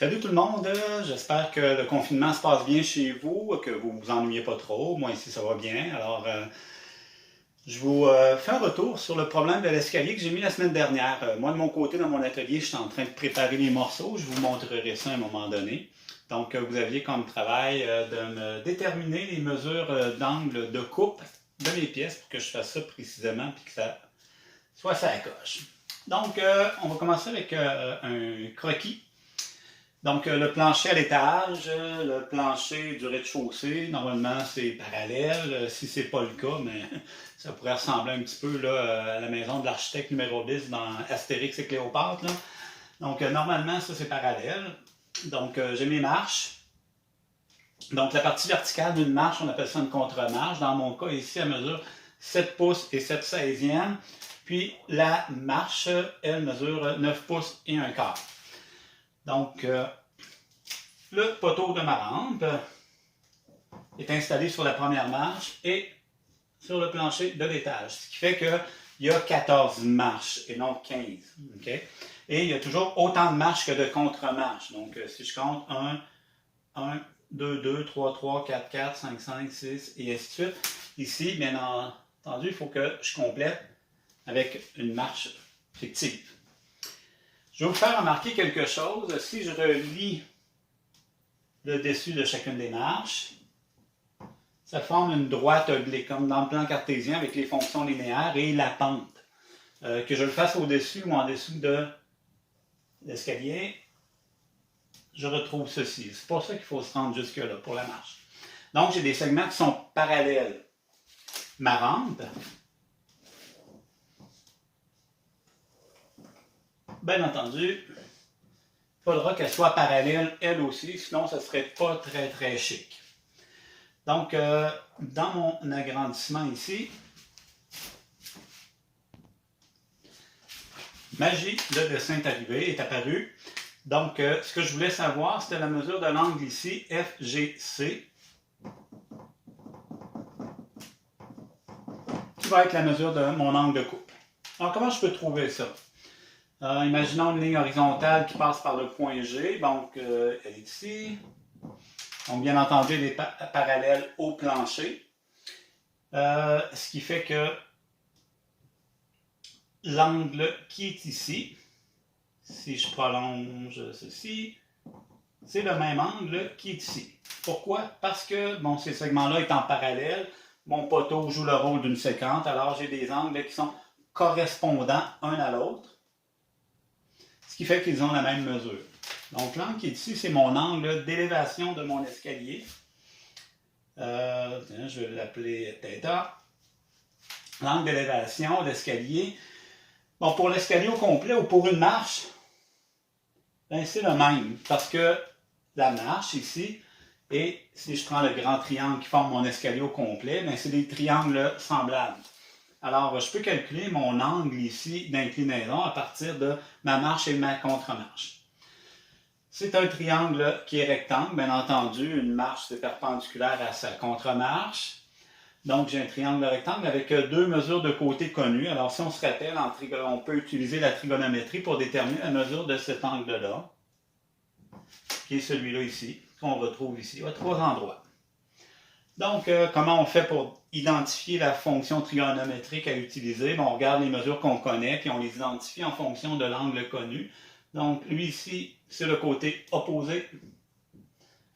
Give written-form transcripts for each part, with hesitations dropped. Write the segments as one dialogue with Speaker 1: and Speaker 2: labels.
Speaker 1: Salut tout le monde, j'espère que le confinement se passe bien chez vous, que vous vous ennuyez pas trop. Moi ici ça va bien. Je vous fais un retour sur le problème de l'escalier que j'ai mis la semaine dernière. Moi de mon côté, dans mon atelier, je suis en train de préparer les morceaux. Je vous montrerai ça à un moment donné. Donc vous aviez comme travail de me déterminer les mesures d'angle de coupe de mes pièces pour que je fasse ça précisément et que ça soit ça coche. Donc on va commencer avec un croquis. Donc, le plancher à l'étage, le plancher du rez-de-chaussée, normalement, c'est parallèle. Si c'est pas le cas, mais ça pourrait ressembler un petit peu là, à la maison de l'architecte numéro 10 dans Astérix et Cléopâtre. Là. Donc, normalement, ça, c'est parallèle. Donc, j'ai mes marches. Donc, la partie verticale d'une marche, on appelle ça une contre-marche. Dans mon cas, ici, elle mesure 7 pouces et 7 seizièmes. Puis, la marche, elle mesure 9 pouces et un quart. Donc, le poteau de ma rampe est installé sur la première marche et sur le plancher de l'étage. Ce qui fait qu'il y a 14 marches et non 15. Okay? Et il y a toujours autant de marches que de contre-marches. Donc, si je compte 1, 2, 2, 3, 3, 4, 4, 5, 5, 6 et ainsi de suite. Ici, bien entendu, il faut que je complète avec une marche fictive. Je vais vous faire remarquer quelque chose. Si je relie le dessus de chacune des marches, ça forme une droite oblique, comme dans le plan cartésien avec les fonctions linéaires et la pente. Que je le fasse au-dessus ou en dessous de l'escalier, je retrouve ceci. C'est pour ça qu'il faut se rendre jusque-là, pour la marche. Donc, j'ai des segments qui sont parallèles. Ma rampe, bien entendu, il faudra qu'elle soit parallèle, elle aussi, sinon ça ne serait pas très, très chic. Donc, dans mon agrandissement ici, magie, le dessin est arrivé, est apparu. Donc, ce que je voulais savoir, c'était la mesure de l'angle ici, FGC, qui va être la mesure de mon angle de coupe. Alors, comment je peux trouver ça? Imaginons une ligne horizontale qui passe par le point G, donc elle est ici. Donc, bien entendu, elle est parallèle au plancher. Ce qui fait que l'angle qui est ici, si je prolonge ceci, c'est le même angle qui est ici. Pourquoi? Parce que bon, ces segments-là étant parallèles, mon poteau joue le rôle d'une séquence, alors j'ai des angles qui sont correspondants un à l'autre, ce qui fait qu'ils ont la même mesure. Donc l'angle qui est ici, c'est mon angle d'élévation de mon escalier. Je vais l'appeler θ. L'angle d'élévation d'escalier. Bon, pour l'escalier au complet ou pour une marche, ben, c'est le même. Parce que la marche ici, et si je prends le grand triangle qui forme mon escalier au complet, ben, c'est des triangles semblables. Alors, je peux calculer mon angle ici d'inclinaison à partir de ma marche et ma contre-marche. C'est un triangle qui est rectangle, bien entendu. Une marche, c'est perpendiculaire à sa contre-marche. Donc, j'ai un triangle rectangle avec deux mesures de côté connues. Alors, si on se rappelle, on peut utiliser la trigonométrie pour déterminer la mesure de cet angle-là, qui est celui-là ici, qu'on retrouve ici. Il y a trois endroits. Donc, comment on fait pour identifier la fonction trigonométrique à utiliser? Bon, on regarde les mesures qu'on connaît, puis on les identifie en fonction de l'angle connu. Donc, lui ici, c'est le côté opposé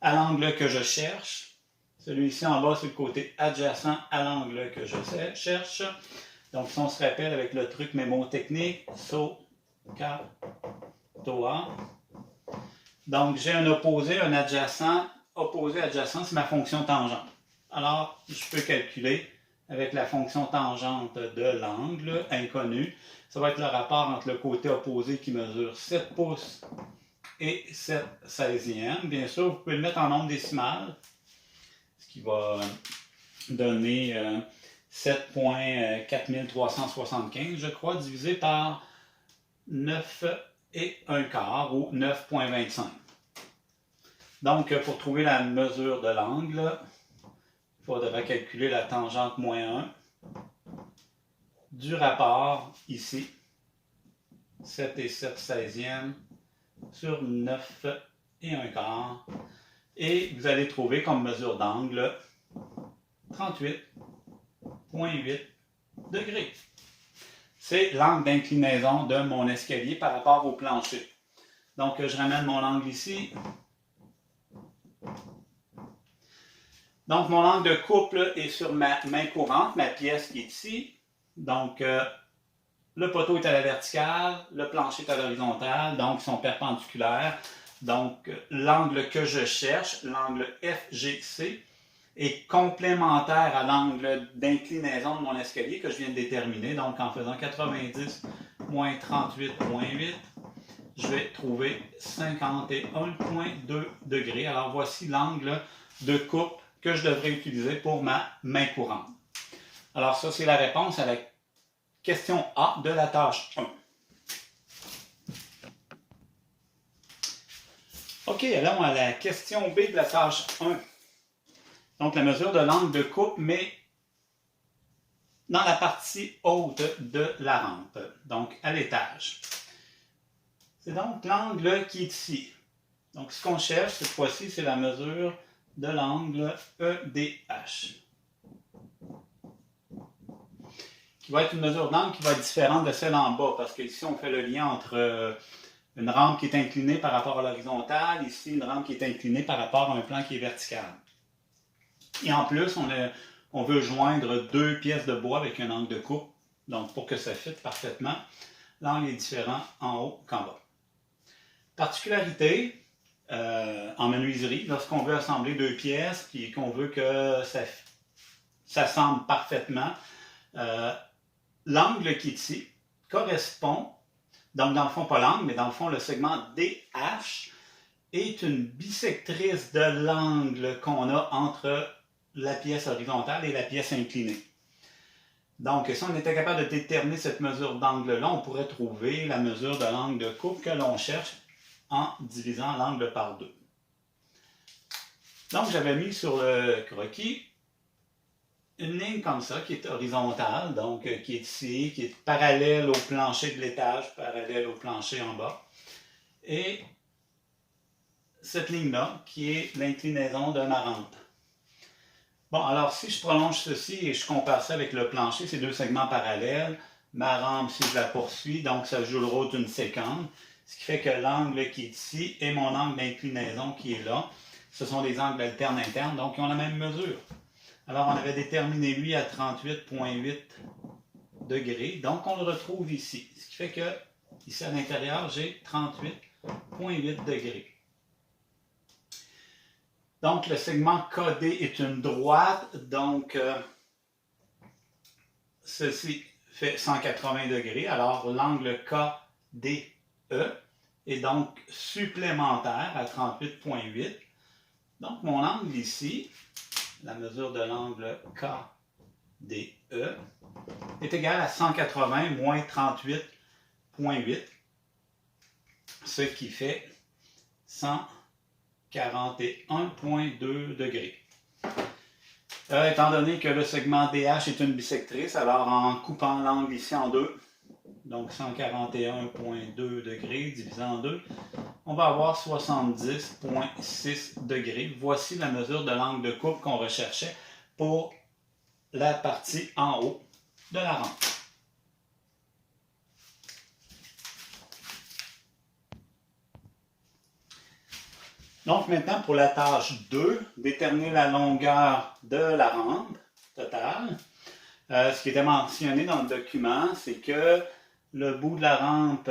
Speaker 1: à l'angle que je cherche. Celui-ci en bas, c'est le côté adjacent à l'angle que je cherche. Donc, si on se rappelle avec le truc mémotechnique, SOHCAHTOA. Donc, j'ai un opposé, un adjacent. Opposé, adjacent, c'est ma fonction tangente. Alors, je peux calculer avec la fonction tangente de l'angle inconnu. Ça va être le rapport entre le côté opposé qui mesure 7 pouces et 7 seizièmes. Bien sûr, vous pouvez le mettre en nombre décimal, ce qui va donner 7,4375, je crois, divisé par 9 et 1 quart ou 9,25. Donc, pour trouver la mesure de l'angle, il faudra calculer la tangente moins 1 du rapport ici, 7 et 7 seizièmes sur 9 et un quart. Et vous allez trouver comme mesure d'angle 38,8 degrés. C'est l'angle d'inclinaison de mon escalier par rapport au plancher. Donc, je ramène mon angle ici. Donc, mon angle de couple est sur ma main courante, ma pièce qui est ici. Donc, le poteau est à la verticale, le plancher est à l'horizontale, donc ils sont perpendiculaires. Donc, l'angle que je cherche, l'angle FGC, est complémentaire à l'angle d'inclinaison de mon escalier que je viens de déterminer. Donc, en faisant 90 moins 38,8, je vais trouver 51,2 degrés. Alors, voici l'angle de coupe que je devrais utiliser pour ma main courante. Alors, ça, c'est la réponse à la question A de la tâche 1. OK, allons à la question B de la tâche 1. Donc, la mesure de l'angle de coupe, mais dans la partie haute de la rampe, donc à l'étage. C'est donc l'angle qui est ici. Donc, ce qu'on cherche cette fois-ci, c'est la mesure de l'angle EDH. Qui va être une mesure d'angle qui va être différente de celle en bas, parce qu'ici, on fait le lien entre une rampe qui est inclinée par rapport à l'horizontale, ici, une rampe qui est inclinée par rapport à un plan qui est vertical. Et en plus, on veut joindre deux pièces de bois avec un angle de coupe. Donc, pour que ça fitte parfaitement, l'angle est différent en haut qu'en bas. Particularité, en menuiserie, lorsqu'on veut assembler deux pièces et qu'on veut que ça s'assemble parfaitement, l'angle qui est ici correspond, donc dans le fond pas l'angle, mais dans le fond le segment DH est une bisectrice de l'angle qu'on a entre la pièce horizontale et la pièce inclinée. Donc, si on était capable de déterminer cette mesure d'angle-là, on pourrait trouver la mesure de l'angle de coupe que l'on cherche en divisant l'angle par 2. Donc, j'avais mis sur le croquis une ligne comme ça qui est horizontale, donc qui est ici, qui est parallèle au plancher de l'étage, parallèle au plancher en bas. Et cette ligne-là qui est l'inclinaison de ma rampe. Bon, alors si je prolonge ceci et je compare ça avec le plancher, ces deux segments parallèles, ma rampe, si je la poursuis, donc ça joue le rôle d'une séquence, ce qui fait que l'angle qui est ici et mon angle d'inclinaison qui est là, ce sont des angles alternes internes, donc ils ont la même mesure. Alors, on avait déterminé lui à 38,8 degrés, donc on le retrouve ici, ce qui fait que ici à l'intérieur, j'ai 38,8 degrés. Donc, le segment KD est une droite, donc ceci fait 180 degrés. Alors, l'angle KDE est donc supplémentaire à 38,8. Donc, mon angle ici, la mesure de l'angle KDE, est égale à 180 moins 38,8, ce qui fait 141,2 degrés. Étant donné que le segment DH est une bisectrice, alors en coupant l'angle ici en deux, donc 141,2 degrés divisé en 2, on va avoir 70,6 degrés. Voici la mesure de l'angle de coupe qu'on recherchait pour la partie en haut de la rampe. Donc maintenant, pour la tâche 2, déterminer la longueur de la rampe totale. Ce qui était mentionné dans le document, c'est que le bout de la rampe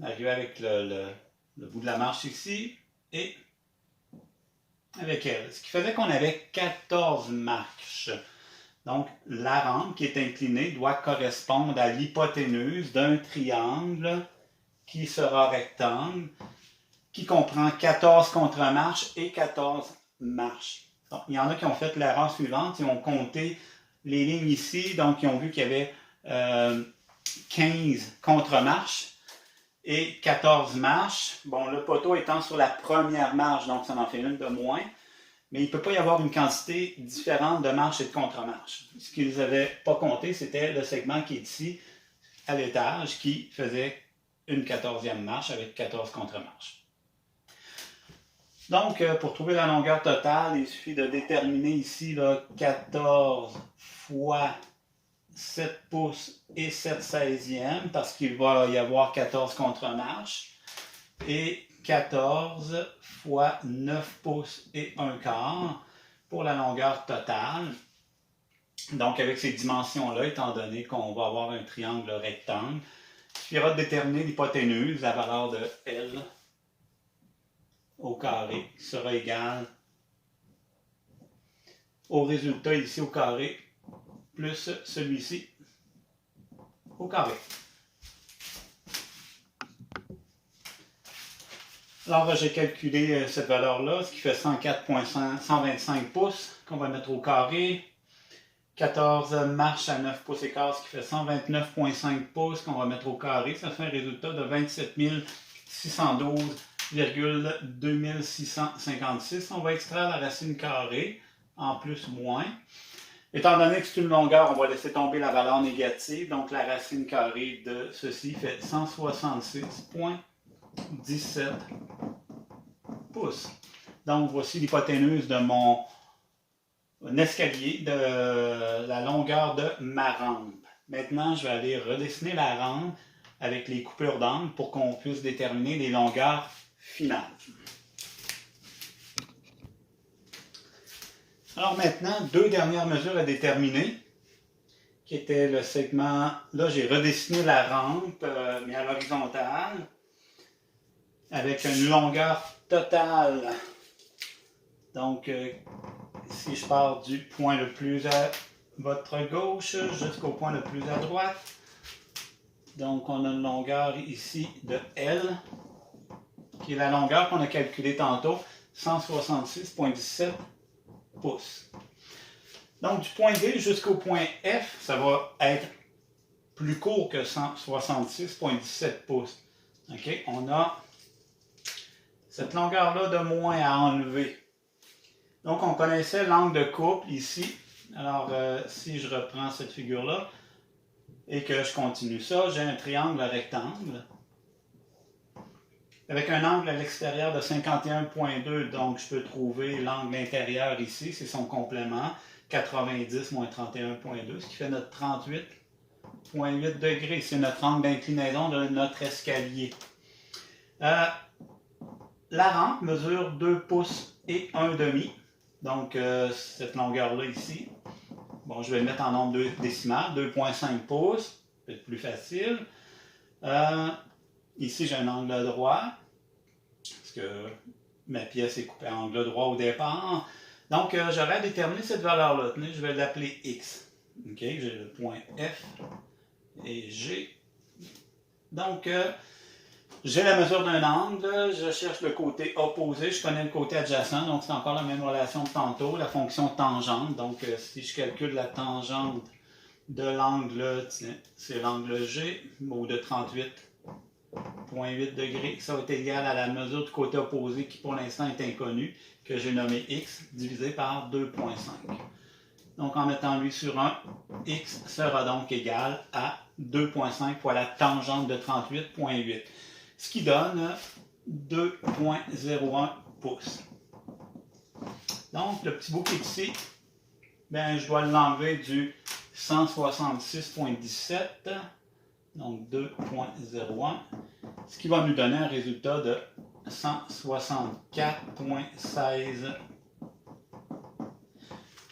Speaker 1: arrivait avec le bout de la marche ici et avec elle. Ce qui faisait qu'on avait 14 marches. Donc, la rampe qui est inclinée doit correspondre à l'hypoténuse d'un triangle qui sera rectangle, qui comprend 14 contre-marches et 14 marches. Donc, il y en a qui ont fait l'erreur suivante, ils ont compté les lignes ici, donc ils ont vu qu'il y avait 15 contre-marches et 14 marches. Bon, le poteau étant sur la première marche, donc ça en fait une de moins, mais il ne peut pas y avoir une quantité différente de marches et de contre-marches. Ce qu'ils n'avaient pas compté, c'était le segment qui est ici, à l'étage, qui faisait une 14e marche avec 14 contre-marches. Donc, pour trouver la longueur totale, il suffit de déterminer ici là, 14 fois 7 pouces et 7 seizièmes, parce qu'il va y avoir 14 contre-marches, et 14 fois 9 pouces et 1 quart pour la longueur totale. Donc, avec ces dimensions-là, étant donné qu'on va avoir un triangle rectangle, il suffira de déterminer l'hypoténuse, la valeur de L au carré, qui sera égale au résultat ici au carré, plus celui-ci au carré. Alors, j'ai calculé cette valeur-là, ce qui fait 104,125 pouces qu'on va mettre au carré. 14 marches à 9 pouces et quart, ce qui fait 129,5 pouces qu'on va mettre au carré. Ça fait un résultat de 27 612,2656. On va extraire la racine carrée, en plus moins. Étant donné que c'est une longueur, on va laisser tomber la valeur négative. Donc, la racine carrée de ceci fait 166,17 pouces. Donc, voici l'hypoténuse de mon escalier, de la longueur de ma rampe. Maintenant, je vais aller redessiner la rampe avec les coupures d'angle pour qu'on puisse déterminer les longueurs finales. Alors maintenant, deux dernières mesures à déterminer, qui était le segment, là j'ai redessiné la rampe, mais à l'horizontale, avec une longueur totale. Donc, si je pars du point le plus à votre gauche jusqu'au point le plus à droite, donc on a une longueur ici de L, qui est la longueur qu'on a calculée tantôt, 166,17 pouces. Donc, du point D jusqu'au point F, ça va être plus court que 166,17 pouces. OK? On a cette longueur-là de moins à enlever. Donc, on connaissait l'angle de couple ici. Alors, si je reprends cette figure-là et que je continue ça, j'ai un triangle rectangle avec un angle à l'extérieur de 51,2. Donc, je peux trouver l'angle intérieur ici, c'est son complément, 90 moins 31,2, ce qui fait notre 38,8 degrés. C'est notre angle d'inclinaison de notre escalier. La rampe mesure 2 pouces et 1 demi. Donc, cette longueur-là ici, bon, je vais le mettre en nombre décimal, 2,5 pouces, peut-être plus facile. Ici, j'ai un angle droit, parce que ma pièce est coupée à angle droit au départ. Donc, j'aurais déterminé cette valeur-là. Tenez, je vais l'appeler X. OK, j'ai le point F et G. Donc, j'ai la mesure d'un angle, je cherche le côté opposé, je connais le côté adjacent, donc c'est encore la même relation de tantôt, la fonction tangente. Donc, si je calcule la tangente de l'angle, c'est l'angle G, ou de 38,8 degrés, ça va être égal à la mesure du côté opposé qui pour l'instant est inconnu, que j'ai nommé X, divisé par 2,5. Donc, en mettant lui sur 1, X sera donc égal à 2,5 fois la tangente de 38,8. Ce qui donne 2,01 pouces. Donc, le petit bout qui est ici, ben, je dois l'enlever du 166,17, donc 2,01, ce qui va nous donner un résultat de 164,16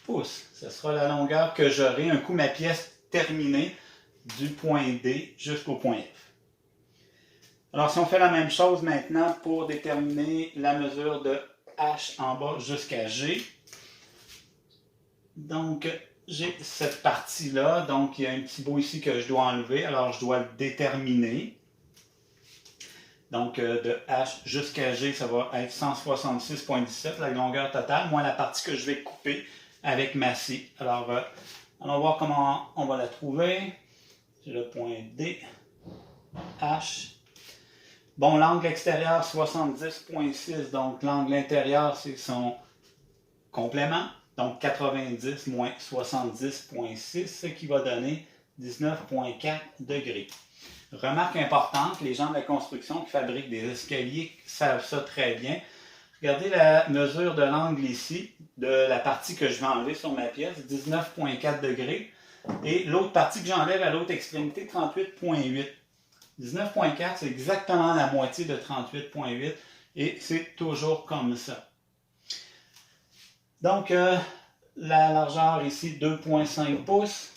Speaker 1: pouces. Ce sera la longueur que j'aurai un coup ma pièce terminée du point D jusqu'au point F. Alors, si on fait la même chose maintenant pour déterminer la mesure de H en bas jusqu'à G, donc j'ai cette partie-là, donc il y a un petit bout ici que je dois enlever, alors je dois le déterminer. Donc, de H jusqu'à G, ça va être 166,17, la longueur totale, moins la partie que je vais couper avec ma scie. Alors, allons voir comment on va la trouver. J'ai le point D, H. Bon, l'angle extérieur, 70,6, donc l'angle intérieur, c'est son complément. Donc, 90 moins 70,6, ce qui va donner 19,4 degrés. Remarque importante, les gens de la construction qui fabriquent des escaliers savent ça très bien. Regardez la mesure de l'angle ici, de la partie que je vais enlever sur ma pièce, 19,4 degrés. Et l'autre partie que j'enlève à l'autre extrémité, 38,8. 19,4, c'est exactement la moitié de 38,8 et c'est toujours comme ça. Donc, la largeur ici, 2,5 pouces.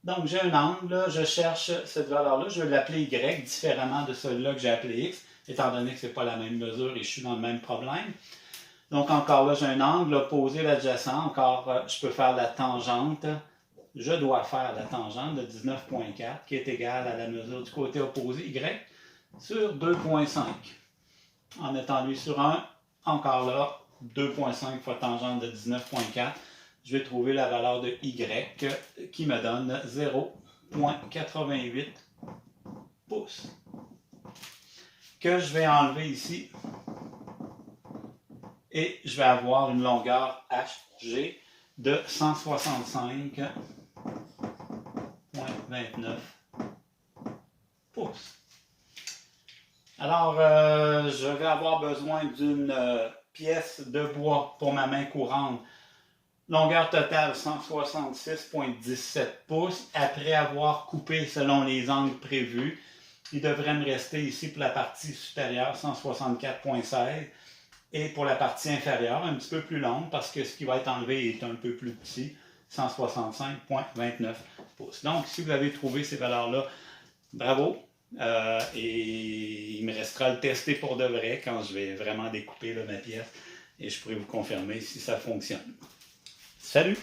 Speaker 1: Donc, j'ai un angle, là, je cherche cette valeur-là, je vais l'appeler Y, différemment de celui-là que j'ai appelé X, étant donné que ce n'est pas la même mesure et je suis dans le même problème. Donc, encore là, j'ai un angle opposé l'adjacent. Encore, je peux faire la tangente. Je dois faire la tangente de 19,4 qui est égale à la mesure du côté opposé Y sur 2,5. En mettant lui sur 1, encore là, 2,5 fois tangente de 19,4. Je vais trouver la valeur de Y qui me donne 0,88 pouces. Que je vais enlever ici. Et je vais avoir une longueur HG de 165,29 pouces. Alors, je vais avoir besoin d'une pièce de bois pour ma main courante. Longueur totale 166,17 pouces. Après avoir coupé selon les angles prévus, il devrait me rester ici pour la partie supérieure 164,16 et pour la partie inférieure un petit peu plus longue parce que ce qui va être enlevé est un peu plus petit, 165,29 pouces. Donc, si vous avez trouvé ces valeurs-là, bravo! Et il me restera à le tester pour de vrai quand je vais vraiment découper là, ma pièce et je pourrai vous confirmer si ça fonctionne. Salut!